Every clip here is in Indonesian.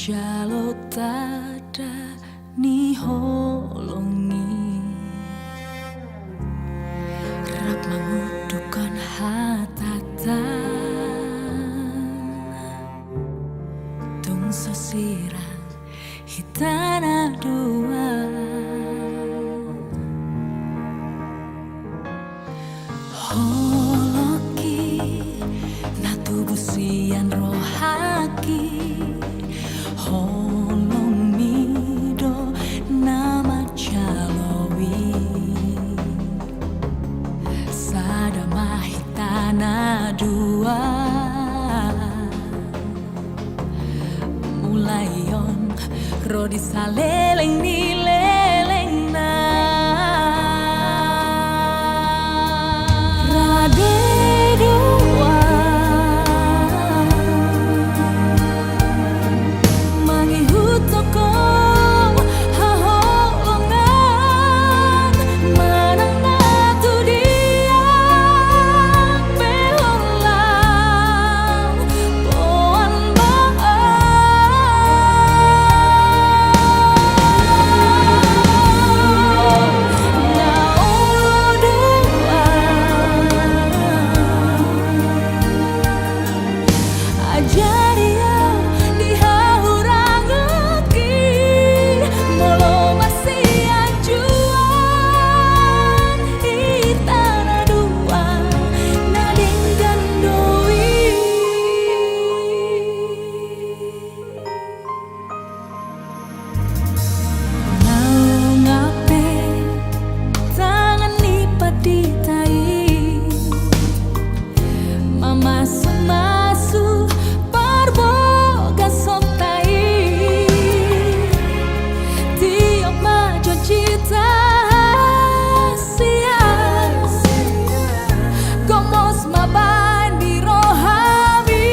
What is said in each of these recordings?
Jalo tada ni holongi Rap mengudukan hatatan Tung sosirang hitana dua Holoki na tubuh sian rohaki Holong mido nama calowi Sada mahitana dua Mulayon rodi saleleng ni leleng na Rade dua Mangihutoko haholongan Manang natu dia beholang Poan Masu parboga sotai Tiok majo cita sias Gomos mabandi rohami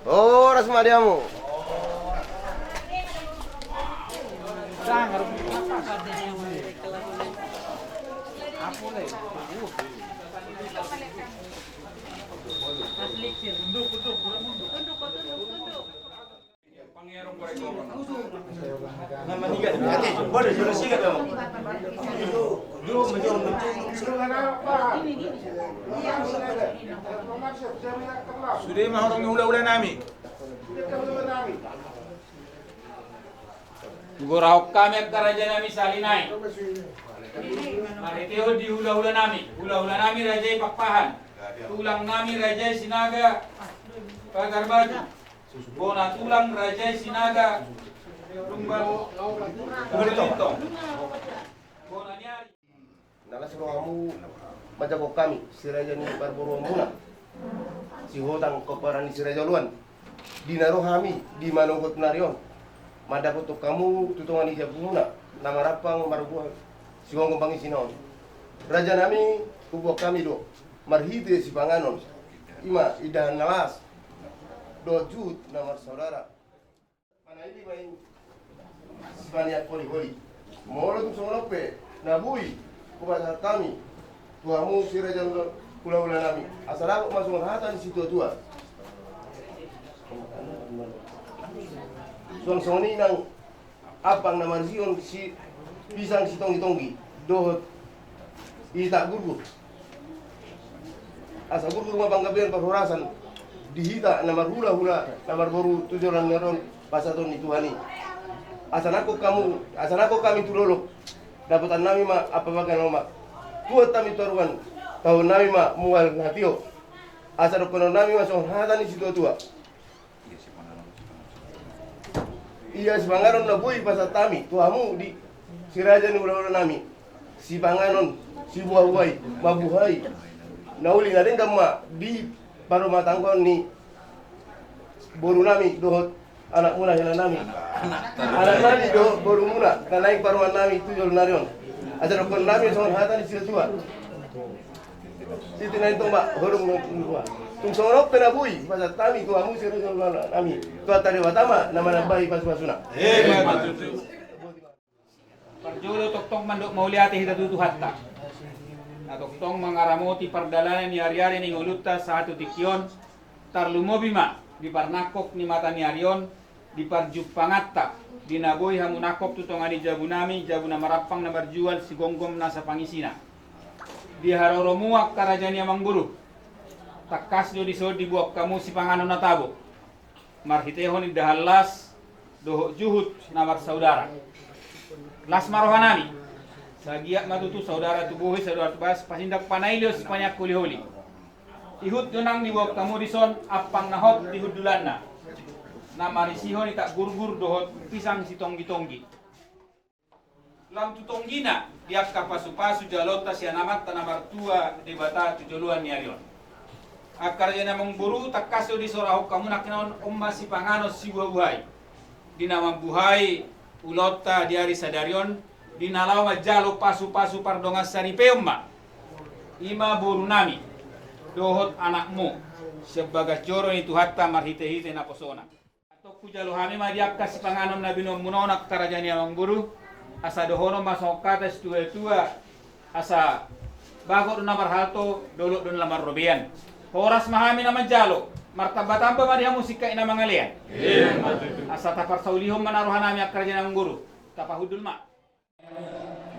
Oh, rasma diamu. Sudah mah orang ulah-ulah nami. Gurau kami raja nami salinai. Mari teo di ulah-ulah nami raja pakpahan. Tulang nami raja sinaga pagar baju. Bona tulang Raja Sinaga Lumbal Berlintong. Bona nyari. Nala suruh kamu majapok kami, si Raja ni Barboro muna. Si hotang koparan si Raja Luan. Dinaro kami di Manungkot Narion. Madapot kamu tutungan ija muna. Nama rapang marubuhan. Si Hongkong Pangisinon. Raja nami kubok kami do. Marhite si Panganon. Ima idahan nalas. 2 jut nama saudara. Mana ini main sebanyak koli-koli. Molo tu solope nabui kepada kami. Tuamu si Raja Ula-ula nami. Asal aku masuk hata di situ tua. Suang soni nang apang nama Zion si pisang si tonggi-tonggi. Dohot ita gurgu. Asa gurgu rumah panggabian perhorasan. Dihita namar hula-hula, namar boru tujuan neron pasaton itu hani. Asanako kami tulolok. Dapatan nami ma apa bagan ma. Kuat kami taruhan. Tahun nami ma mual natio. Asal kono nami ma song hata ni situ tua. Iya si Panganon na boy pasat kami. Tuamu di si Raja ni ula-ula nami. Si Panganon, si buah-buai, mabuhay. Nauli na rin ma di baru matangkon ni boru nami dohot anak muna hela nami. Anak nami do boru muna kanaik paruan nami tujol narion. Ajar kon nami son hata ni sila tua. Situ na itong ba horong tua. Tung sonok pena bui pasat kami tua mu sira jol nami. Tua tadi watama nama nabai pas-pasuna. Parjodo toktong mandok mauliati hita tutu hatta. Toktong mangaramoti pardalanan ni ari-ari ni ngulutta satu tikyon tarlumobima di parnakok ni mata ni arion di parjupangatta di naboy hamunakok tutongan di jabunami jabuna marapang na marjual si gonggom nasa pangisina di haroromuak karajani amang buru takas do di sod di buak kamu si Panganon natabo marhitehon di dahalas dohok juhud namar saudara las marohanami sagiak matutu saudara tubuhi saudara tubas pasindak panailios banyak kuli-huli. Ihut yunang dibuat kamu dison apang nahot dihut dulanna. Namarisihon itak gurgur dohot pisang si tonggi-tonggi. Lam tutonggina diak kapasu-pasu jalota si anamat tanamar tua debata tujoluan niarion. Akar jana mengburu tak kaso di sorahok kamu nakinaon omma si Panganon si buah-buhay. Dinamang buhay ulota diari sadarion dinalaw majalo pasu-pasu pardongas saripeum ma ima burunami dohot anakmu sebagai coro itu hatta marhite-hite na posona atau kujalo hami madiak si Panganon na binom munonak tarajani amang buru asa dohono masok kata tua asa bagor na marhalto dolok don lamar robian horas mahami na majalo martabatan pa madiha musika ina mangalian asa tapar saulihom manaruhan nami akarajani amang buru tapahudul ma.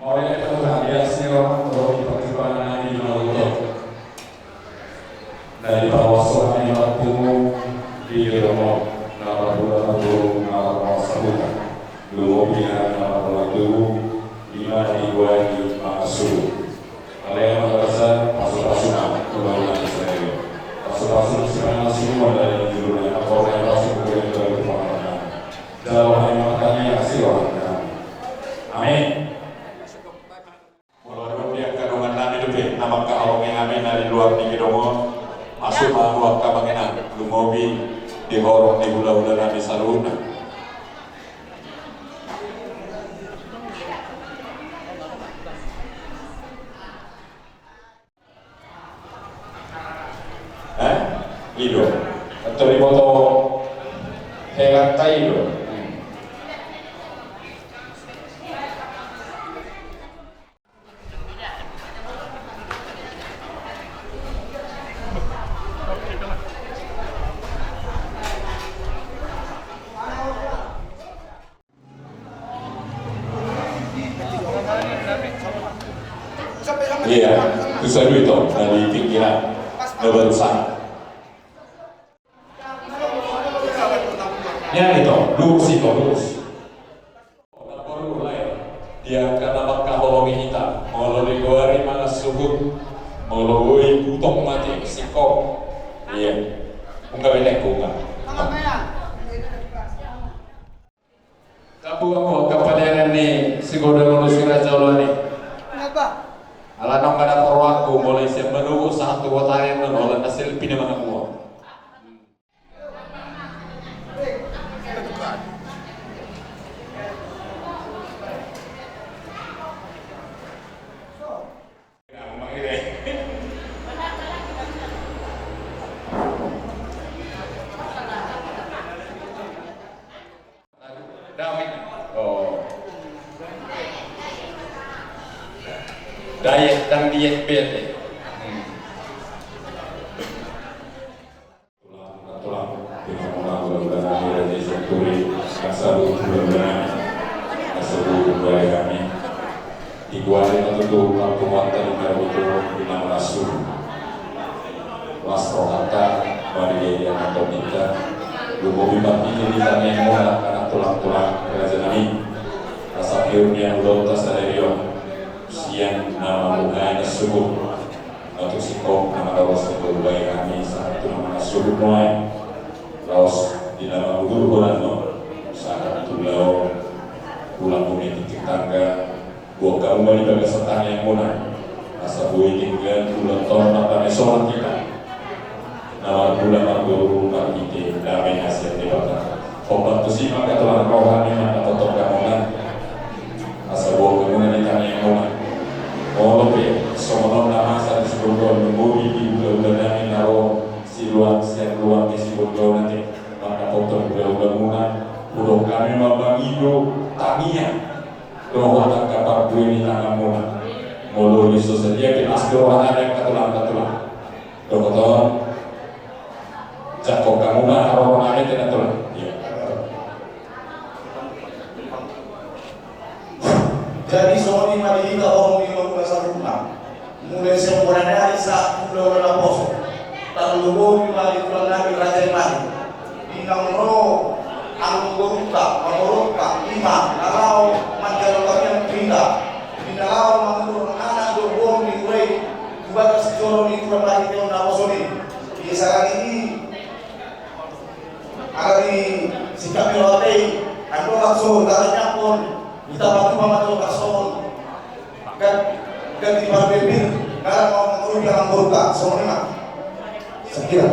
Oleh Asio untuk perjuangan di Maluku dari bawah di Maluku di Romo nama Bulu nama Sabuka dulu pilihan nama Bulu lima di Masuk oleh merasa masuk-masuk kembali Israel masuk-masuk sekarang semua dari judulnya apa yang masuk kemudian ke perjuangan jauh hanya matanya Asio. Amin. Walaupun dia kandungan nami itu nama kau mengamen dari luar di Kidomo masuk luar kabangenan lumobi di horong di hula-hula nami saluna. Ido. Atau di foto helat ido. Iya, bisa itu dari pinggiran lebarusan. Ya itu, lurus. Dia karena makkah holongi kita, molori goari mana suhut, moloi butong mati sikok. Iya, enggak benek enggak. mo kapalian ni siguro mo si Raja Luan ni. Kenapa? Ala nang kada perwaku mulai siap menunggu satu watayan nun oleh hasil pinamang mo. Diet dan diet bete. Tulang pinamang ulang di Senturi Kasalu Bulan Kasalu Bulan kami Igualin tentu Kampungatan Baruto Binang Rasu Mas Rohata Bari yang atau minta Lumobi Bati ini ditanya mola karena tulang-tulang kerajaan kami Rasa yang udah tasarion siang nama bunga subuh untuk sikop nama laos untuk bayi kami saat itu nama subuh mulai laos di nama guru Golano saat itu lau pulang bumi titik tangga buat kamu balik bagi setang yang muna asa bui tinggal bulan tahun mata mesoran kita nama bulan guru kami itu damai hasil debatan obat tu sih maka tulang rohani maka tetap kamunan asa buat kamu ditanya yang muna oh ya, semua nama saya disebutkan menguji di bulan naro si luang di si bulan nanti maka foto bulan udah kami mabang ido tamiya doa tak kabar ini tangan muna mulu di sosial dia kita asli orang yang katulang dokter cakap kamu mah orang ada tidak tulang jadi semua ini mari kita orang mulai sempurna dari saat mulai orang poso terlalu mari tulang nabi raja mari inang roh angguruka lima nalau manjaro kami pindah nalau mangurung anak dobong di mulai dua sejoro di tulang mari tahun poso ini di sekarang ini agar di sikap melatih aku langsung darahnya pun kita bantu mama tuh kasih dan di bibir karena mau mengurus yang menguruskan semuanya sekian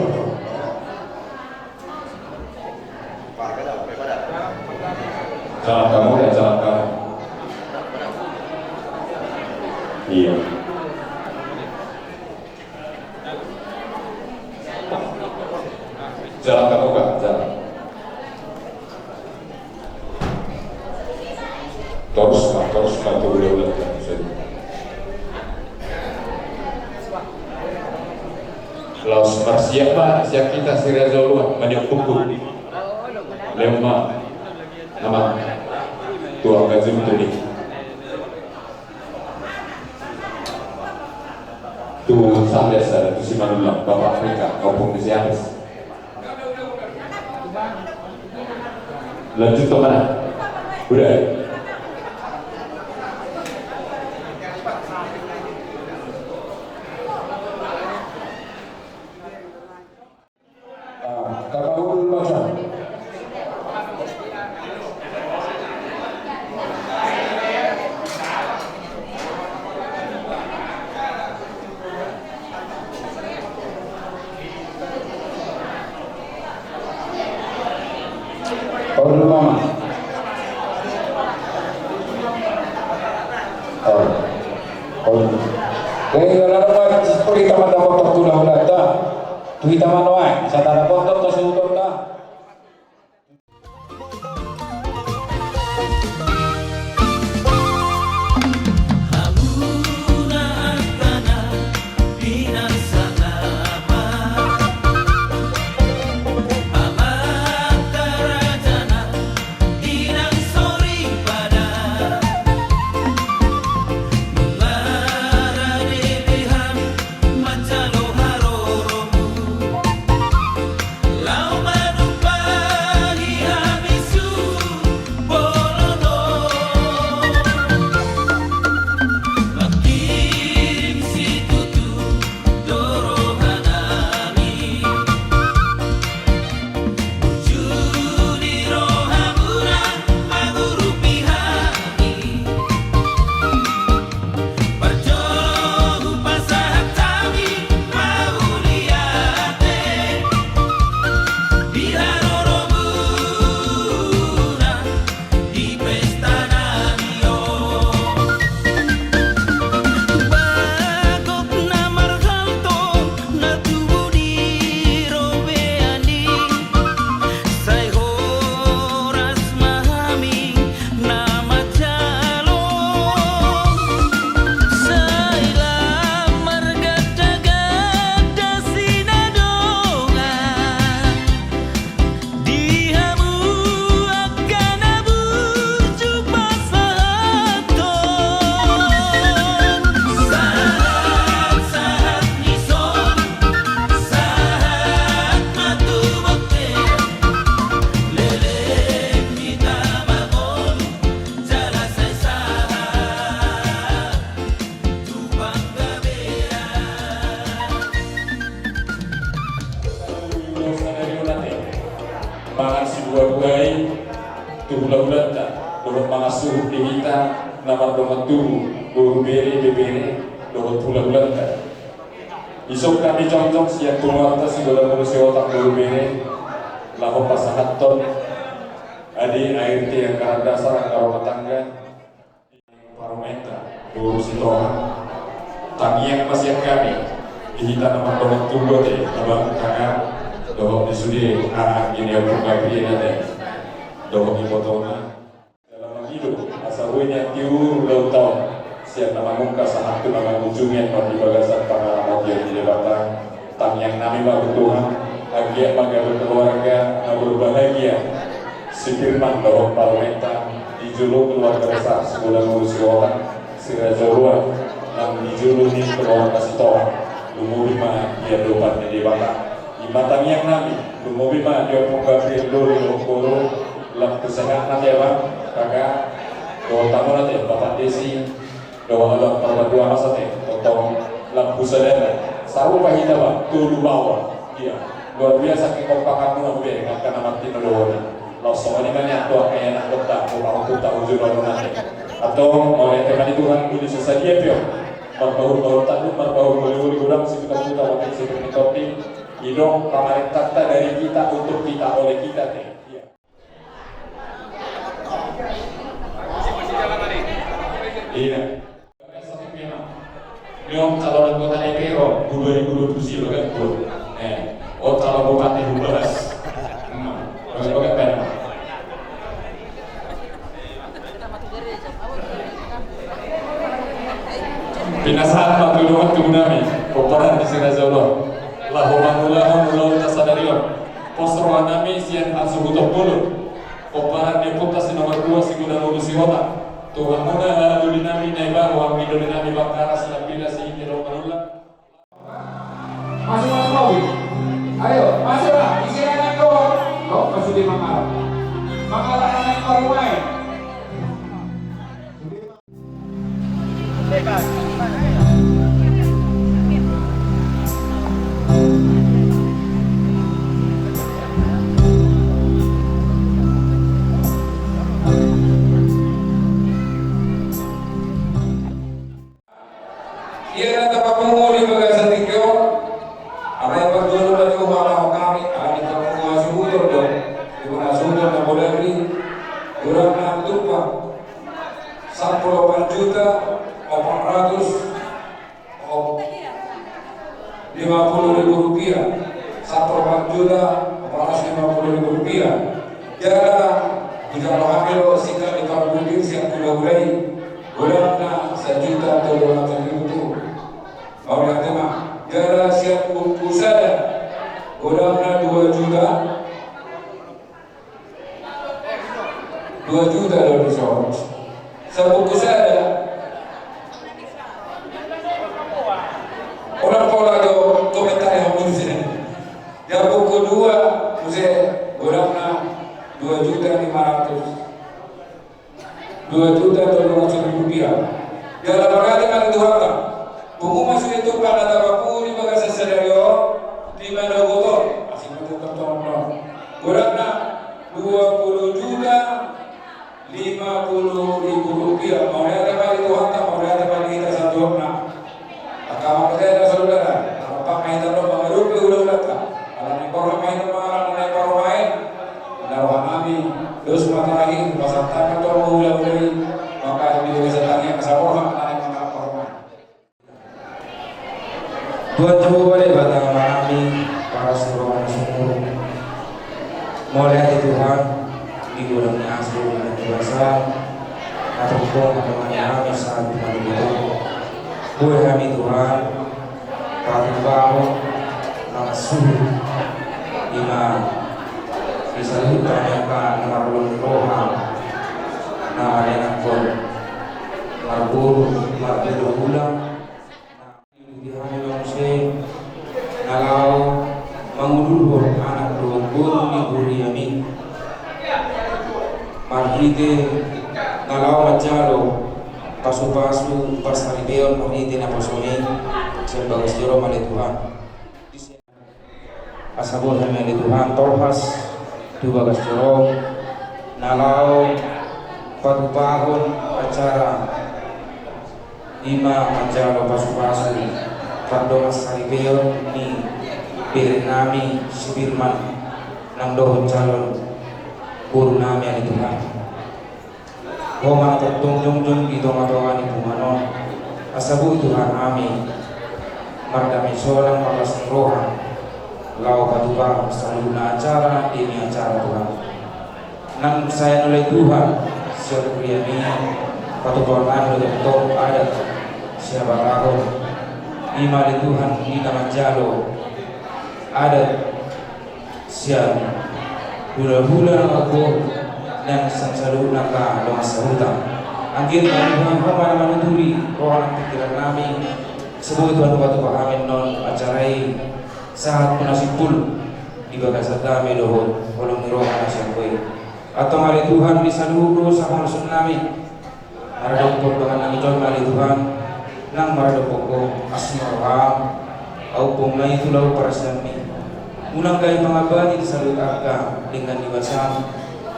jalan kamu dan jalan kamu iya jalan kamu kan jalan terus bantu beliau Laos siapa kita si Raja Luan banyak buku lemah nama tua kazim tuli tu sampai sana tu si Manulang Bapak Afrika kampung di Siapes lanjut ke mana? Udah kita manuai, saya tanda foto ke seutang Lau madu mangan si buah-buahi tu bulan-bulan tak dohot mangasuh kita namar dohot tu guru bere dohot bulan-bulan tak isok kami contoh siap keluar tas si bola manusia otak guru bere laho pasahat ton adi air ti yang karang dasar karo tangga paromenta guru si Tuhan tangiang masih kami kita nama dohot tunggu deh abang kakak dohot disudi gini aku kabri ada dohot di fotona dalam hidup asawinya tiur lautau siap nama muka sahatu nama ujungnya di bagasan para mobil di debatang tangiang nami baru Tuhan agia maga berkeluarga berbahagia si firman dohot paromenta dijuluk keluarga besar sebulan ngurusi orang si Raja Luan yang dijuluki keluarga si Tuhan lumurima dia dopat di bawah imatang yang nami lumurima dia punggapi lori lokoro lak kesengat nanti bang kakak doa tamu nanti bapak desi doa Allah perberdua masa teh totong lak busadana saru pahita bang tulu bawah dia luar biasa kekompakan nuna be karena mati noloni lo soalnya banyak doa kayak anak kota mau kota ujung lalu nanti atau mau yang teman Tuhan ini sesadia pio marbaur tadu marbaur boleh gudang sekitar kita wakil seperti topi hidung pemerintah dari kita untuk kita oleh kita teh iya Nyom calon anggota DPR 2027 lo kan bro oh calon bupati 12 bagaimana kan Pinasahan matulungan kemunami Koparan di Sirajalon Lahomangulahon ulau tasadarion Posrohan nami sian asubutok bulu Koparan di putasi nomor 2 Sigudan ulusi wata Tuhan muna haluli nami naiba Wang midoli nami bangkara Silang bila sehingga romanula Masuk mobil. Ayo, masuklah. Isinya doang. Kau masuk di Mangala. Mangala anak permain. Ia dapat penguli bagasan tikyo. Apa yang berjual dari orang kami, kami tak menguasai utur dong. Ibu nasutur dan boleh kurang 6 tumpah 48 juta 850.000 rupiah 1,4 juta 450.000 rupiah. Jada tidak hamil sikap di Parbudir siap kuda-kudai gulana 1.200.000 tu. Orang tema jada siap pusada gulana 2 juta dari seorang. Sabu pusada orang pola do komentar yang muncul. Yang buku 2 muse gulana 2.500.000 rupiah. Dalam berkati kan Tuhan buku masih itu pada tabaku di bagasi sadario di mana botol masih betul-betul gulana 20.050.000 rupiah. Mau lihat apa itu Tuhan mau lihat apa kita satu orang. Akaman saya saudara apa main terus mengeruk ke udah kalau naik orang main malam naik orang main darah kami terus matahari pasang tangan atau mulai maka di bisa tanya kesabaran naik malam orang. Tuhan coba balik batang kami para seluruh sumur. Mau lihat Tuhan di gudangnya asli dengan biasa atau pun kami saat Tuhan itu. Boleh kami Tuhan patuh bangun langsung iman bisa ditanyakan marulun roham nah enak pun marbur ulang dihani manusia kalau mengulur anak dombur di buri yamin marhide kalau macalo pasu-pasu pasaribeon marhide na pasoni sebagai sejoro mali Tuhan asabul hamili Tuhan torhas Bagas Jorong nalau patupahon acara Ima Anjalo Pasu-Pasu Pardomas Karibeon ni Birinami Subirman nang dohon calon guru nami ani Tuhan. Homa tertung jungjung di tonga-tonga ni Pumanon asabu Tuhan amin mardami solang malas rohan lau patupahon saluna acara ini acara Tuhan nang saya oleh Tuhan siapa priani patupahon oleh Tuhan adat siapa tahu lima di Tuhan di nama jalo ada siap hula-hula aku dan selalu naka dong sahuta angin Tuhan kemana menuturi rohan pikiran kami sebut Tuhan waktu amin non acarai saat munasipul di bagas kami dohon kolom rohan asyakoi atau mari Tuhan bisa dulu sama rasul nami ada dokter dengan nami John mari Tuhan nang marado poko asmaram au pumai tulau parasami unang kay pangabati sa lutaka dengan diwasan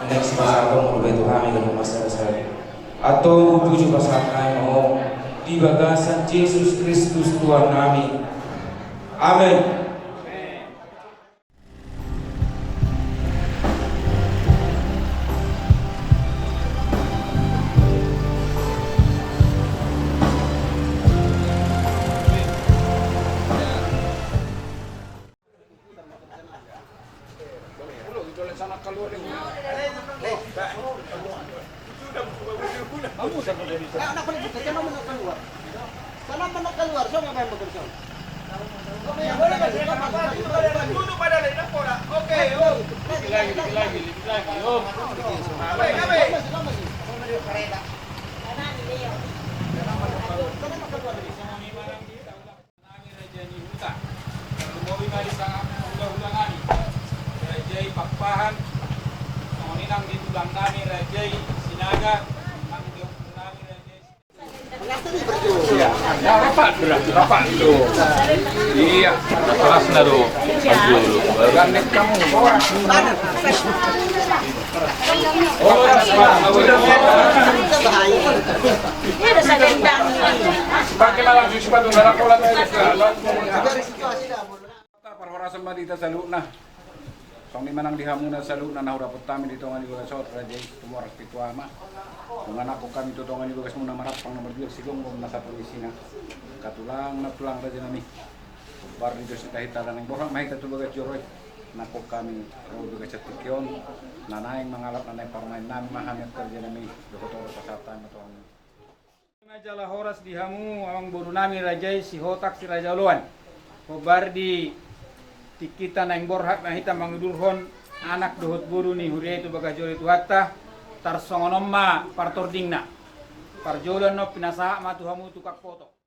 anak si pasako mo beto kami ng masarasal ato tuju pasakay mo di bagasan Jesus Kristus Tuhan namin amen. Pakpahan, menginang di tulang kami Rajai Sinaga, iya, rapat dulu. Iya, kelas dulu. Dulu. Ganti kamu. Oh, ini ada sedendang ini. Pakai langsung sepatu darah kolat aja. Perhorasan madita saluna. Song ni manang dihamuna saluna na hura putami dito nga ni Gulasot Rajay tumor pituama. Kung anak ko kami tutongan ni Gulas muna marapang na magbilag sigong kung nasa polisi na. Katulang na tulang Rajay nami. Bar ni Diyos itahita lang ng borang mahita tubagat Joroy. Nako kami rodo ka sa tikyon. Nanayang mangalap na parmain namin mahangat kerja nami. Doktor pasatan na tuang. Majala horas dihamu awang bono nami Rajay si Hotak si Raja Luan. Kobar di tikita na yung borhak na hita mangudurhon anak dohot buru ni huriya itu baga jori itu hatta tarsongonom ma partording na parjolan no pinasaha ma tuhamu tukak foto.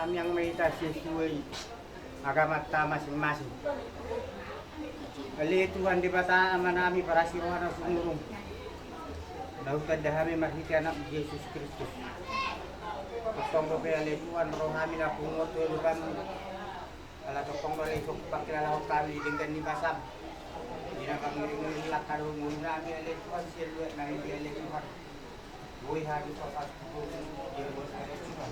kami yang minta sesuai agama kita masing-masing. Kali Tuhan di bata amanami para sirohan ang sumurong. Nautad dahami makita anak Yesus Kristus. Tokong ko kaya Tuhan rohami na pungot tulukan. Ala tokong ko lesok pakilala ko kami dengan ni basab. Hindi na pangiring lakaro muna kami ale Tuhan siya na hindi ale Tuhan. Buhay hari sa pagtutunan Diyos ale Tuhan.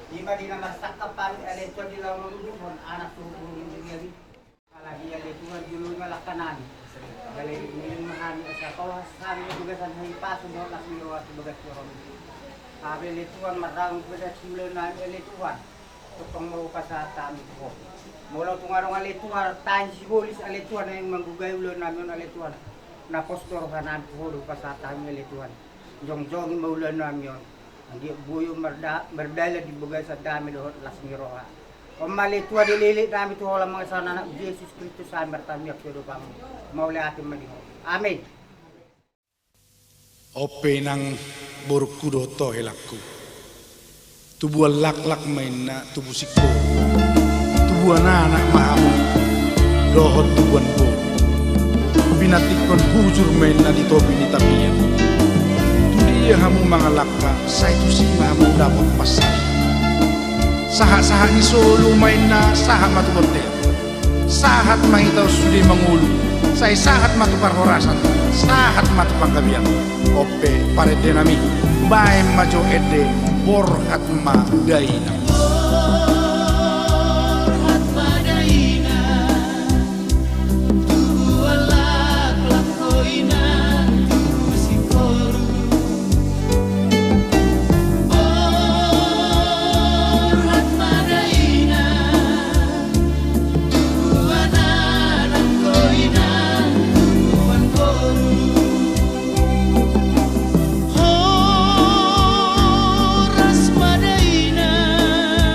Di ba di na masakap kami ale Tuhan di lang Tuhan anak tutunin din lagi ale Tuhan dulu ngalakanan. Gali minmahan sa kawas kami bugasan hay paso mo na siro at bugas ko. Sabi ale Tuhan marang bugas simulan na ale Tuhan. Tutong mo pa sa tami ko. Mula tungarong ale Tuhan tan sibulis ale Tuhan na yung manggugay ulo namin ale Tuhan. Na postor kanan ko pa sa tami ale Tuhan. Jong-jong maulan namin yon. Hindi buyo merdala di bugas sa dami doon las miroha. Mali tua dililit namin ito lang mga sana na Jesus Kristus sa bertami at tulo pang mauli ating maliho. Amen. Ope nang buruk kudo to helakku. Tubuan lak-lak main na tubusiko. Tubuan anak mahamu. Dohot tubuan bo. Binatikon hujur main na dito binitabian. Tudiya hamu mga lakka. Sa ito si mahamu dapat pasay. Saha-saha ni solo main na sahat matukonte. Sahat mangitaw suli mangulu. Say sahat matupar horasan. Sahat matupang gabian. Ope pare denami. Bae majo ede borhat ma daina. Ras Madaina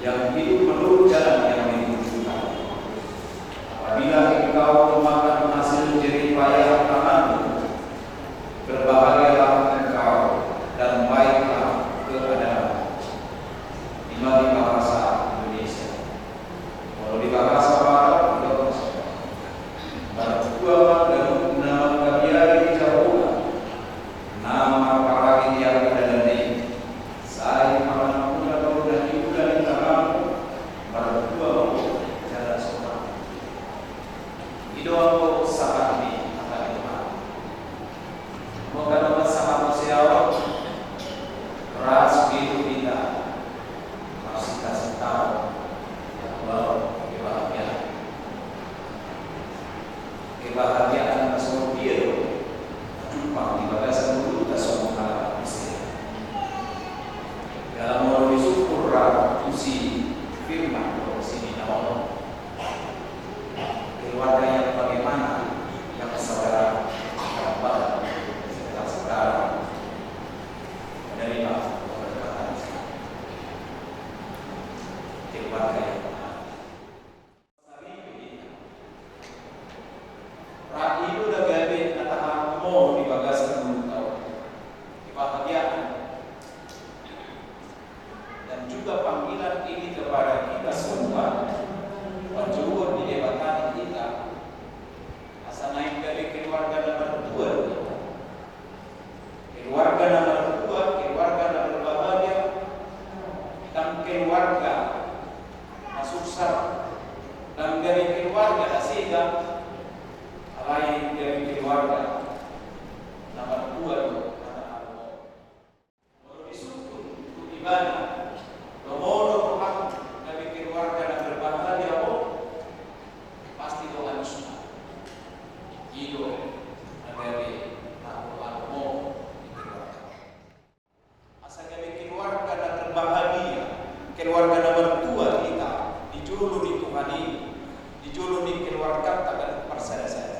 yang hidup menurut jalan yang ditunjukkan. Apabila engkau memakan hasil jerih payah tanganmu, berbahagialah engkau dan baiklah keadaan. Inilah di bahasa Indonesia. Kalau di bahasa Barat, Bartua dan nama kabiari jauh, nama paragi yang ada di saya makan muda dan ibu dan tanganmu, Bartua jalan seorang. Idoa sahabat ini akan dimana? Moga sahabat siapa? Ras itu kita masih kasih tahu bahwa kebahagiaan semua dia jumpa di bagasan dulu tak semua hal istri dalam melalui syukur usi firman sini Allah keluarga yang bagaimana yang saudara kerabat serta saudara menerima keberkatan keluarga yang itu udah gabe kata mau di bagasan dulu tahu kebahagiaan dan juga panggilan ini kepada kita semua berjuang di debatan kita asal naik dari keluarga nomor 2 keluarga nomor bahagia dan keluarga masuk syarat dan dari keluarga sehingga lain dari keluarga nomor 2 kata Allah baru disukur untuk ibadah nomor dari keluarga dan berbahagia pasti doa sunnah hidup dari Allah asal dari keluarga dan berbahagia keluarga nomor 2 kita dijulur di Tuhan ini dijulur di keluarga tak ada persada.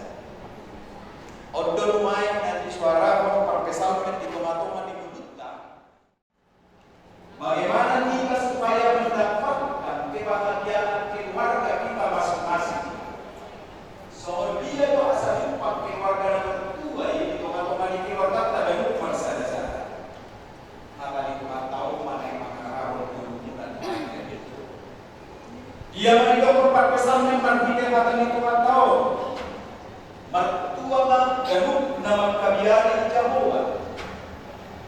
Odol main dan di suara perpesalkan di tomat-tomat di mulutnya. Bagaimana kita supaya mendapatkan kebahagiaan keluarga kita masing-masing? Soal dia itu asal jumpa keluarga nomor 2 ini tomat-tomat di keluarga tak ada lupa saja. Maka di Tuhan tahu mana yang mengharap dan itu. Dia menjawab perpesalkan berpikir kata di Tuhan tahu. Mertua ganuk nama kabiari Jehovah.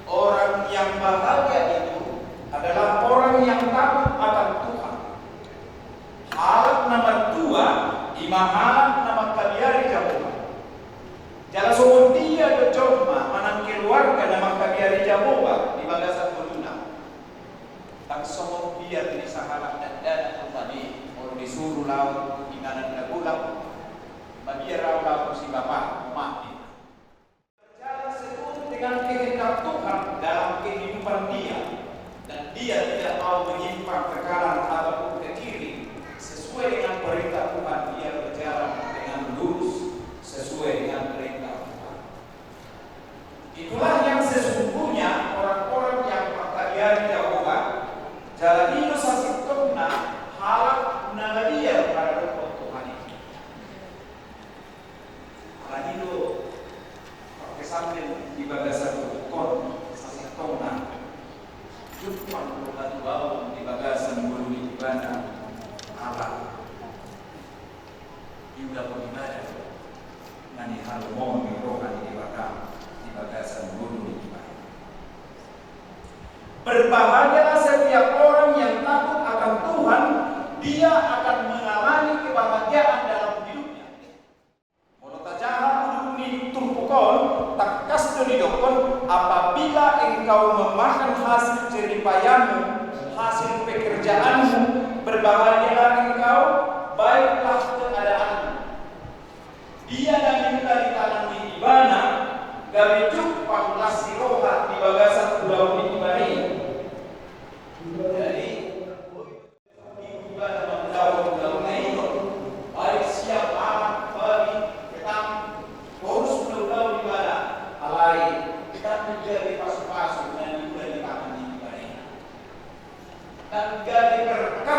Orang yang bahagia itu adalah orang yang takut akan Tuhan. Alat nomor 2 imahalat nama kabiari Jehovah. Jangan semua dia berjoma manang keluarga nama kabiari Jehovah di bagasan Boduna. Tak semua dia di sahalat dan dana tadi orang disuruh laut di mana tidak pulang. Bagi raulah si Bapak mati. Berjalan sekutu dengan kehendak Tuhan dalam kehidupan dia dan dia tidak mau menyimpang ke kanan ataupun ke kiri sesuai dengan perintah Tuhan. Dia berjalan dengan lurus sesuai dengan perintah Tuhan. Itulah yang sesungguhnya orang-orang yang berkaryari Jehovah jalan hidup sasih tuna halak nagadia pada Tuhan ini. Itu pakai sambil di bagasan kon sasih tuna jumpa bukan bau di bagasan bulu di mana Allah juga beribadah nani halmon di rohani di bagasan bulu di mana. Berbahagialah setiap orang yang takut akan Tuhan, dia akan mengalami kebahagiaan dalam hidupnya. Monotajaha uduni tumpukon tak kasdo didokon apabila engkau memakan hasil jeripayahmu, hasil pekerjaanmu, berbahagialah engkau, baiklah keadaanmu. Dia dan kita ditanam di Ibana, gabijuk panglas siroha di bagasan pulau di Ibani. Jadi di Ibana memdaun-daun itu, baik siap malam, pagi, petang, terus pulau-pulau di Ibana, alai kita menjadi pasu-pasu dan juga di tangan di Ibani. Dan jadi berkat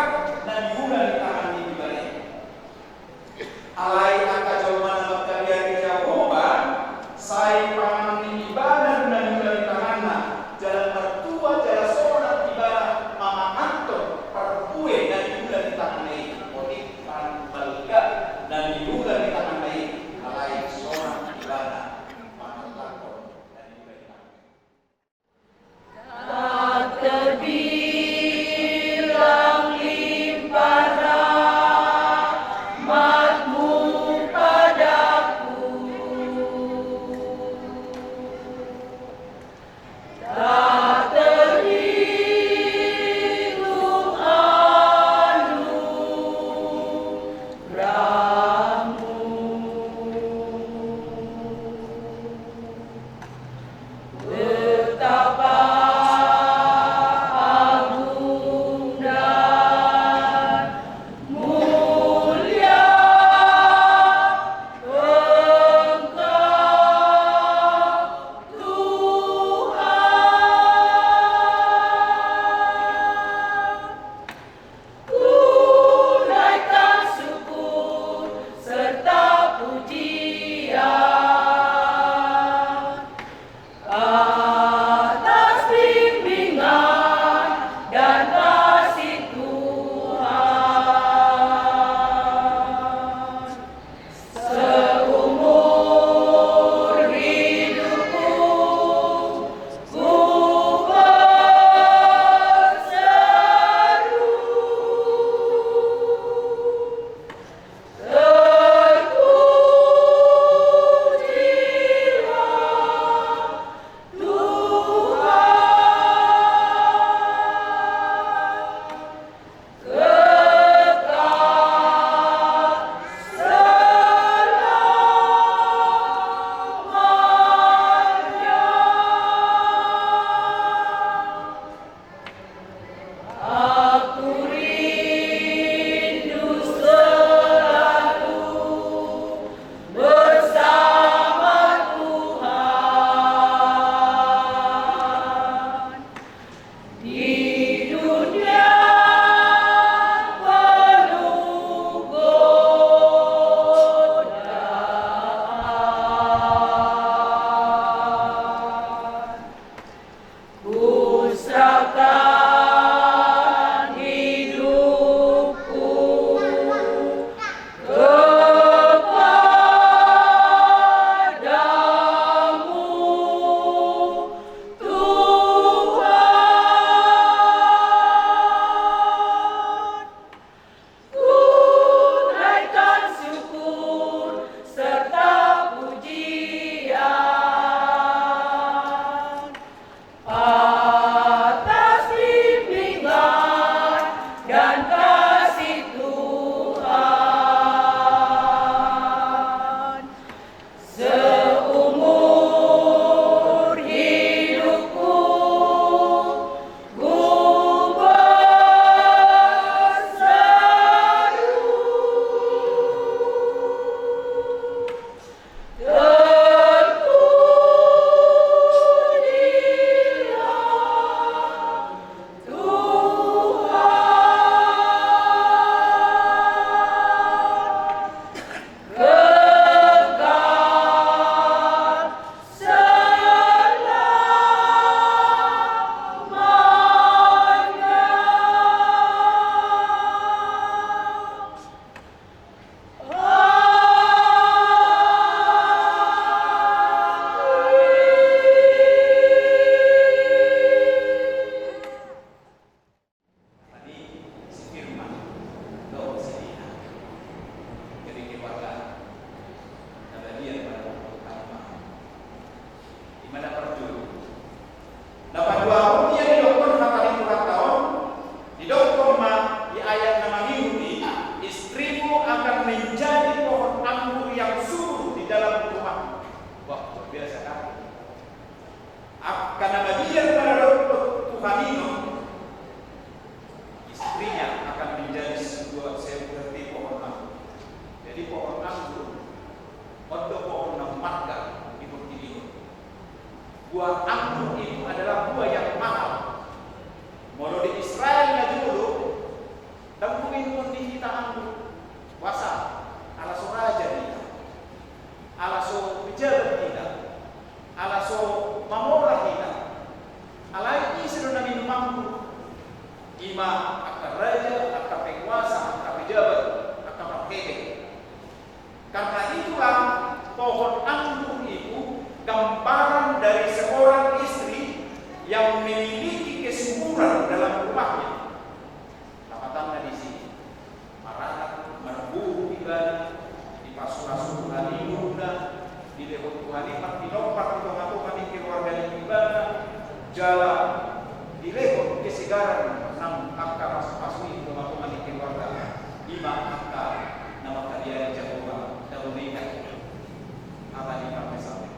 Dan kumingon di kita ang wasa alaso raja kita, alaso pejabat kita, alaso mamora kita, alai isiro na minumangku ima akta raja, akta penguasa, akta pejabat, akta pakete. Karena itulah pohon anggur itu gambaran dari seorang istri yang memiliki kesuburan dalam rumahnya. Tama-tama di sini, marahan, merburu ibadah, dipasuh-asuh Tuhan ibadah, dilebut Tuhan ibadah, dilompat di tengah-tengah di keluarga ibadah, jalan, dilebut kesegaran, enam akar pasui di tengah-tengah di keluarga, 5 akar, nama kalian Jehovah, dalam nikah, apa di kami sampai.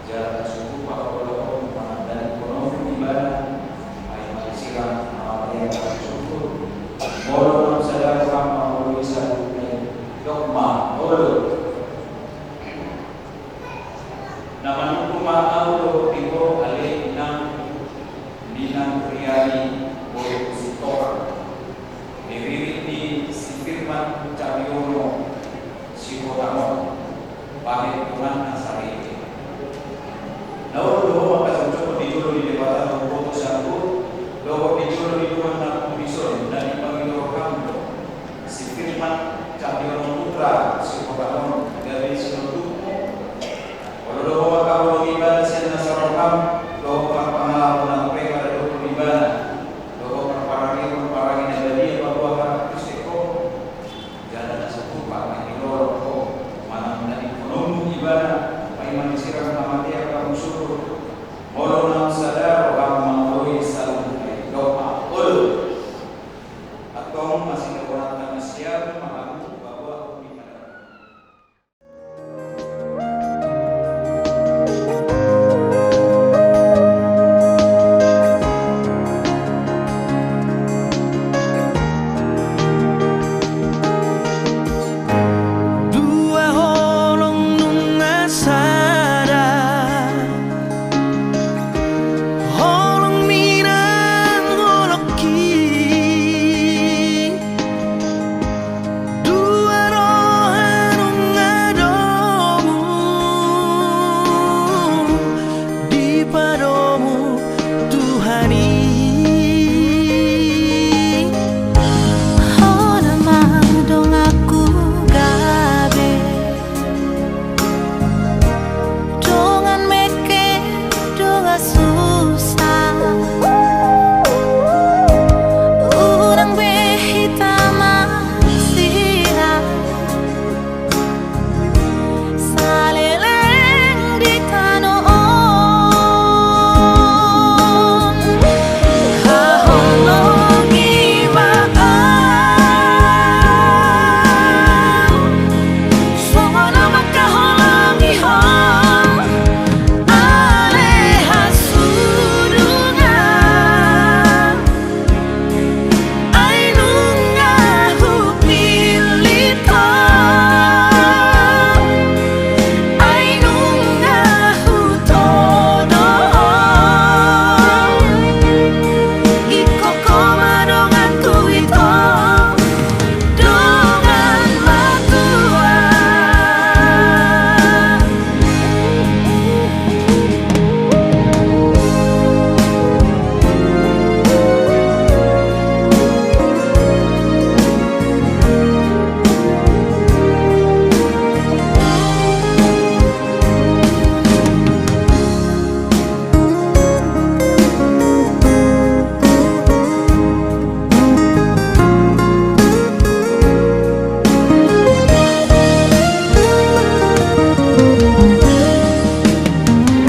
Jalan suku Pak Tuhan, doa pengalaman dan pada doa ibadah, doa perparangan dari bahwa para Kristeko jalan satu para ilor mana menjadi penunggu ibadah, iman disiram nama dia kamu syukur, morona sadar orang mengalui salam doa ul atau masih kekuatan siap mengaku bahwa dua holong nunga sada holong minang holoki dua rohan nunga domu di padomu Tuhani Hona madong aku gabe Dongan meke donga